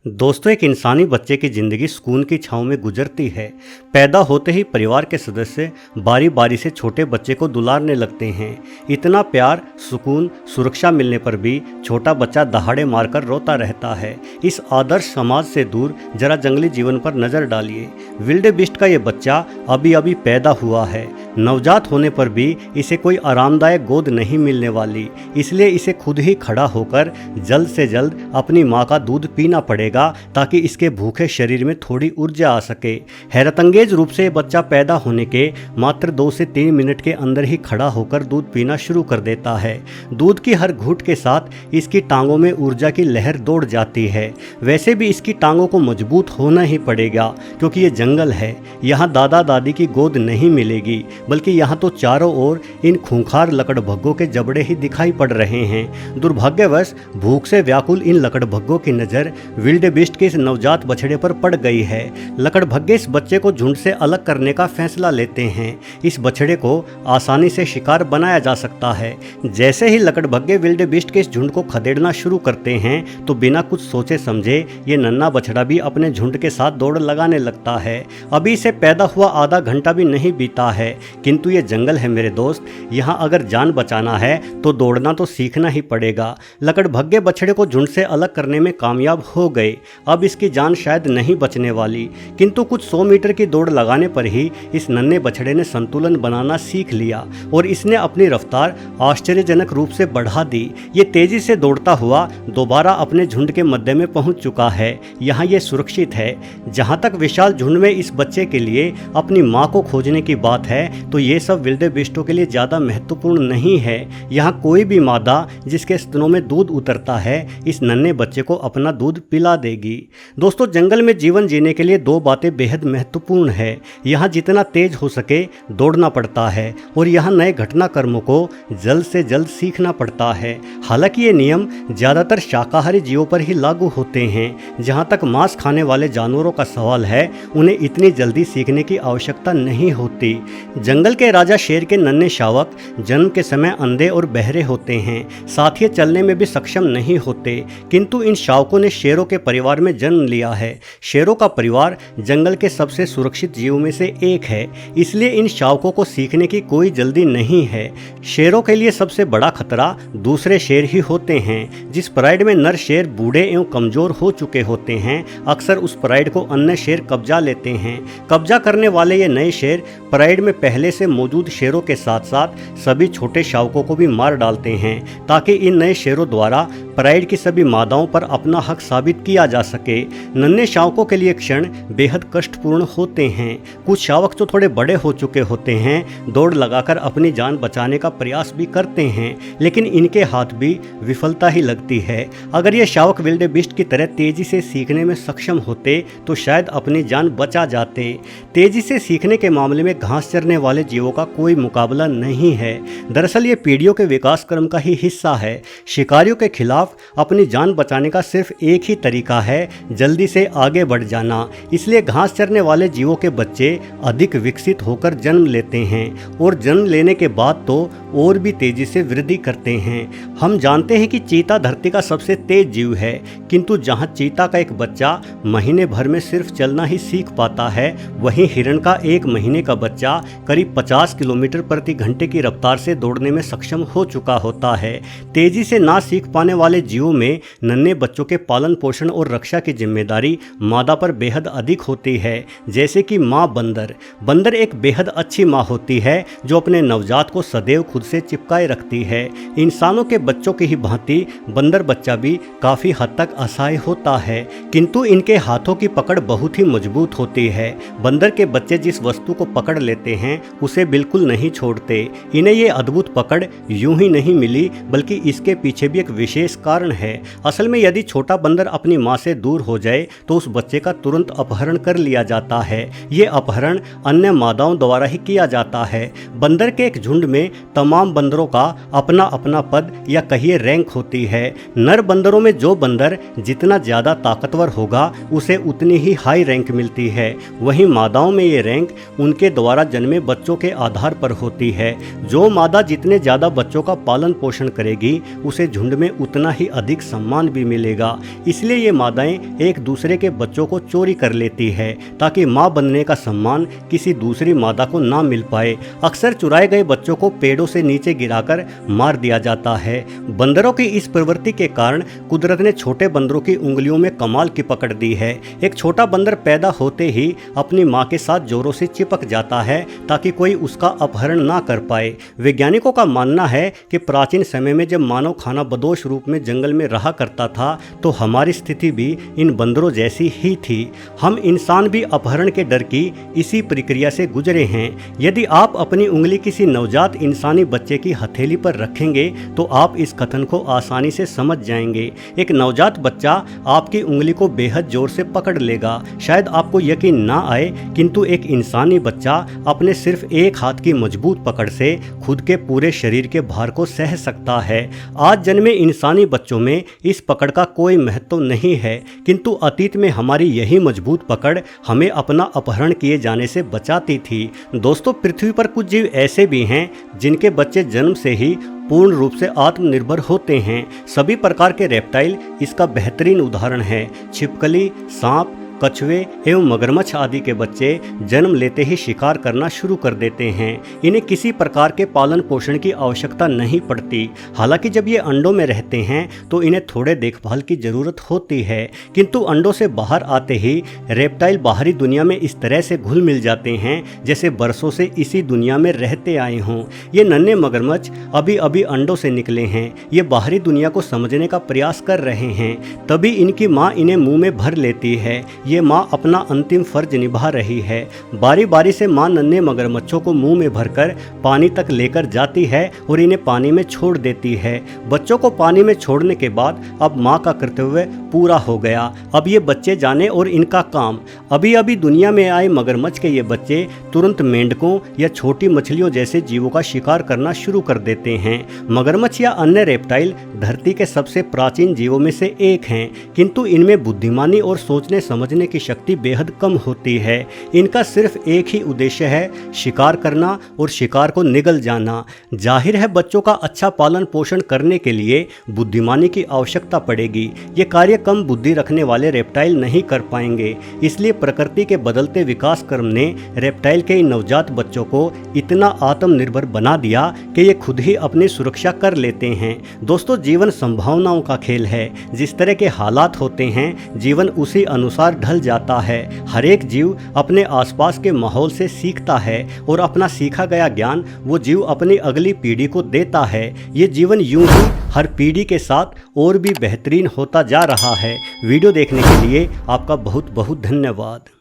दोस्तों, एक इंसानी बच्चे की ज़िंदगी सुकून की छाँव में गुजरती है। पैदा होते ही परिवार के सदस्य बारी बारी से छोटे बच्चे को दुलारने लगते हैं। इतना प्यार, सुकून, सुरक्षा मिलने पर भी छोटा बच्चा दहाड़े मारकर रोता रहता है। इस आदर्श समाज से दूर जरा जंगली जीवन पर नज़र डालिए। विल्डेबीस्ट का ये बच्चा अभी अभी पैदा हुआ है। नवजात होने पर भी इसे कोई आरामदायक गोद नहीं मिलने वाली, इसलिए इसे खुद ही खड़ा होकर जल्द से जल्द अपनी माँ का दूध पीना पड़ेगा ताकि इसके भूखे शरीर में थोड़ी ऊर्जा आ सके। हैरतअंगेज रूप से बच्चा पैदा होने के मात्र 2 से 3 मिनट के अंदर ही खड़ा होकर दूध पीना शुरू कर देता है। दूध की हर घूंट के साथ इसकी टांगों में ऊर्जा की लहर दौड़ जाती है। वैसे भी इसकी टांगों को मजबूत होना ही पड़ेगा, क्योंकि ये जंगल है। यहाँ दादा दादी की गोद नहीं मिलेगी, बल्कि यहाँ तो चारों ओर इन खूंखार लकड़भग्गों के जबड़े ही दिखाई पड़ रहे हैं। दुर्भाग्यवश भूख से व्याकुल इन लकड़भग्गों की नज़र विल्डेबीस्ट के इस नवजात बछड़े पर पड़ गई है। लकड़भग्गे इस बच्चे को झुंड से अलग करने का फैसला लेते हैं। इस बछड़े को आसानी से शिकार बनाया जा सकता है। जैसे ही लकड़भग्गे विल्डेबीस्ट के इस झुंड को खदेड़ना शुरू करते हैं तो बिना कुछ सोचे समझे ये नन्हा बछड़ा भी अपने झुंड के साथ दौड़ लगाने लगता है। अभी इसे पैदा हुआ आधा घंटा भी नहीं बीता है, किंतु ये जंगल है मेरे दोस्त। यहाँ अगर जान बचाना है तो दौड़ना तो सीखना ही पड़ेगा। लकड़भग्गे बछड़े को झुंड से अलग करने में कामयाब हो गए। अब इसकी जान शायद नहीं बचने वाली, किंतु कुछ 100 मीटर की दौड़ लगाने पर ही इस नन्हे बछड़े ने संतुलन बनाना सीख लिया और इसने अपनी रफ्तार आश्चर्यजनक रूप से बढ़ा दी। ये तेजी से दौड़ता हुआ दोबारा अपने झुंड के मध्य में पहुंच चुका है। यहाँ ये सुरक्षित है। जहाँ तक विशाल झुंड में इस बच्चे के लिए अपनी माँ को खोजने की बात है तो ये सब विल्डेबीस्टों के लिए ज़्यादा महत्वपूर्ण नहीं है। यहाँ कोई भी मादा जिसके स्तनों में दूध उतरता है इस नन्हे बच्चे को अपना दूध पिला देगी। दोस्तों, जंगल में जीवन जीने के लिए 2 बातें बेहद महत्वपूर्ण है। यहाँ जितना तेज हो सके दौड़ना पड़ता है और यहाँ नए घटनाक्रमों को जल्द से जल्द सीखना पड़ता है। हालांकि ये नियम ज़्यादातर शाकाहारी जीवों पर ही लागू होते हैं। जहाँ तक मांस खाने वाले जानवरों का सवाल है, उन्हें इतनी जल्दी सीखने की आवश्यकता नहीं होती। जंगल के राजा शेर के नन्हे शावक जन्म के समय अंधे और बहरे होते हैं, साथ ही चलने में भी सक्षम नहीं होते, किंतु इन शावकों ने शेरों के परिवार में जन्म लिया है। शेरों का परिवार जंगल के सबसे सुरक्षित जीवों में से एक है, इसलिए इन शावकों को सीखने की कोई जल्दी नहीं है। शेरों के लिए सबसे बड़ा खतरा दूसरे शेर ही होते हैं। जिस प्राइड में नर शेर बूढ़े एवं कमजोर हो चुके होते हैं, अक्सर उस प्राइड को अन्य शेर कब्जा लेते हैं। कब्जा करने वाले ये नए शेर प्राइड में पहले से मौजूद शेरों के साथ साथ सभी छोटे शावकों को भी मार डालते हैं, ताकि इन नए शेरों द्वारा प्राइड की सभी मादाओं पर अपना हक साबित किया जा सके। नन्हे शावकों के लिए क्षण बेहद कष्टपूर्ण होते हैं। कुछ शावक जो थोड़े बड़े हो चुके होते हैं दौड़ लगाकर अपनी जान बचाने का प्रयास भी करते हैं, लेकिन इनके हाथ भी विफलता ही लगती है। अगर ये शावक विल्डेबीस्ट की तरह तेजी से सीखने में सक्षम होते तो शायद अपनी जान बचा जाते। तेजी से सीखने के मामले में घास चरने वाले जीवों का कोई मुकाबला नहीं है। दरअसल ये पीढ़ियों के विकास क्रम का ही हिस्सा है। शिकारियों के खिलाफ अपनी जान बचाने का सिर्फ एक ही तरीका है, जल्दी से आगे बढ़ जाना। इसलिए घास चरने वाले जीवों के बच्चे अधिक विकसित होकर जन्म लेते हैं और जन्म लेने के बाद तो और भी तेजी से वृद्धि करते हैं। हम जानते हैं कि चीता धरती का सबसे तेज जीव है, किंतु जहां चीता का एक बच्चा महीने भर में सिर्फ चलना ही सीख पाता है, वहीं हिरण का 1 महीने का बच्चा करीब 50 किलोमीटर प्रति घंटे की रफ्तार से दौड़ने में सक्षम हो चुका होता है। तेजी से ना सीख पाने वाले जीवों में नन्हे बच्चों के पालन पोषण और रक्षा की जिम्मेदारी मादा पर बेहद अधिक होती है। जैसे कि माँ बंदर। बंदर एक बेहद अच्छी माँ होती है जो अपने नवजात को सदैव खुद से चिपकाए रखती है। इंसानों के बच्चों की ही भांति बंदर बच्चा भी काफ़ी हद तक असहाय होता है, किंतु इनके हाथों की पकड़ बहुत ही मजबूत होती है। बंदर के बच्चे जिस वस्तु को पकड़ लेते हैं उसे बिल्कुल नहीं छोड़ते। इन्हें ये अद्भुत पकड़ यूं ही नहीं मिली, बल्कि इसके पीछे भी एक विशेष कारण है। असल में यदि छोटा बंदर अपनी माँ से दूर हो जाए तो उस बच्चे का तुरंत अपहरण कर लिया जाता है। ये अपहरण अन्य मादाओं द्वारा ही किया जाता है। बंदर के एक झुंड में तमाम बंदरों का अपना अपना पद या कहिए रैंक होती है। नर बंदरों में जो बंदर जितना ज़्यादा ताकतवर होगा उसे उतनी ही हाई रैंक मिलती है। वहीं मादाओं में ये रैंक उनके द्वारा जन्मे बच्चों के आधार पर होती है। जो मादा जितने ज़्यादा बच्चों का पालन पोषण करेगी उसे झुंड में उतना ही अधिक सम्मान भी मिलेगा। इसलिए ये मादाएं एक दूसरे के बच्चों को चोरी कर लेती है ताकि माँ बनने का सम्मान किसी दूसरी मादा को ना मिल पाए। अक्सर चुराए गए बच्चों को पेड़ों से नीचे गिराकर मार दिया जाता है। बंदरों की इस प्रवृत्ति के कारण कुदरत ने छोटे बंदरों की उंगलियों में कमाल की पकड़ दी है। एक छोटा बंदर पैदा होते ही अपनी माँ के साथ जोरों से चिपक जाता है ताकि कोई उसका अपहरण ना कर पाए। वैज्ञानिकों का मानना है कि प्राचीन समय में जब मानव खाना बदोश रूप में जंगल में रहा करता था तो हमारी स्थिति भी इन बंदरों जैसी ही थी। हम इंसान भी अपहरण के डर की इसी प्रक्रिया से गुजरे हैं। यदि आप अपनी उंगली किसी नवजात इंसानी बच्चे की हथेली पर रखेंगे तो आप इस कथन को आसानी से समझ जाएंगे। एक नवजात बच्चा आपकी उंगली को बेहद जोर से पकड़ लेगा। शायद आपको यकीन ना आए किंतु एक इंसानी बच्चा अपने सिर्फ एक हाथ की मजबूत पकड़ से खुद के पूरे शरीर के भार को सह सकता है। आज जन्मे इंसानी बच्चों में इस पकड़ का कोई महत्व नहीं है किंतु अतीत में हमारी यही मजबूत पकड़ हमें अपना अपहरण किए जाने से बचाती थी। दोस्तों, पृथ्वी पर कुछ जीव ऐसे भी हैं जिनके बच्चे जन्म से ही पूर्ण रूप से आत्मनिर्भर होते हैं। सभी प्रकार के रेप्टाइल इसका बेहतरीन उदाहरण है। छिपकली, सांप, कछुए एवं मगरमच्छ आदि के बच्चे जन्म लेते ही शिकार करना शुरू कर देते हैं। इन्हें किसी प्रकार के पालन पोषण की आवश्यकता नहीं पड़ती। हालांकि जब ये अंडों में रहते हैं तो इन्हें थोड़े देखभाल की ज़रूरत होती है किंतु अंडों से बाहर आते ही रेप्टाइल बाहरी दुनिया में इस तरह से घुल मिल जाते हैं जैसे बरसों से इसी दुनिया में रहते आए हों। ये नन्हे मगरमच्छ अभी अभी अंडों से निकले हैं। ये बाहरी दुनिया को समझने का प्रयास कर रहे हैं। तभी इनकी माँ इन्हें मुँह में भर लेती है। ये माँ अपना अंतिम फर्ज निभा रही है। बारी बारी से माँ नन्हे मगरमच्छों को मुंह में भरकर पानी तक लेकर जाती है और इन्हें पानी में छोड़ देती है। बच्चों को पानी में छोड़ने के बाद अब माँ का कर्तव्य पूरा हो गया। अब ये बच्चे जाने और इनका काम। अभी अभी दुनिया में आए मगरमच्छ के ये बच्चे तुरंत मेंढकों या छोटी मछलियों जैसे जीवों का शिकार करना शुरू कर देते हैं। मगरमच्छ या अन्य रेप्टाइल धरती के सबसे प्राचीन जीवों में से एक हैं किंतु इनमें बुद्धिमानी और सोचने समझने की शक्ति बेहद कम होती है। इनका सिर्फ एक ही उद्देश्य है, शिकार करना और शिकार को निगल जाना। जाहिर है बच्चों का अच्छा पालन पोषण करने के लिए बुद्धिमानी की आवश्यकता पड़ेगी। ये कार्य कम बुद्धि रखने वाले रेप्टाइल नहीं कर पाएंगे। इसलिए प्रकृति के बदलते विकास क्रम ने रेप्टाइल के इन नवजात बच्चों को इतना आत्मनिर्भर बना दिया कि ये खुद ही अपनी सुरक्षा कर लेते हैं। दोस्तों, जीवन संभावनाओं का खेल है। जिस तरह के हालात होते हैं जीवन उसी अनुसार ढल जाता है। हर एक जीव अपने आसपास के माहौल से सीखता है और अपना सीखा गया ज्ञान वो जीव अपनी अगली पीढ़ी को देता है। ये जीवन यूं ही हर पीढ़ी के साथ और भी बेहतरीन होता जा रहा है। वीडियो देखने के लिए आपका बहुत बहुत धन्यवाद।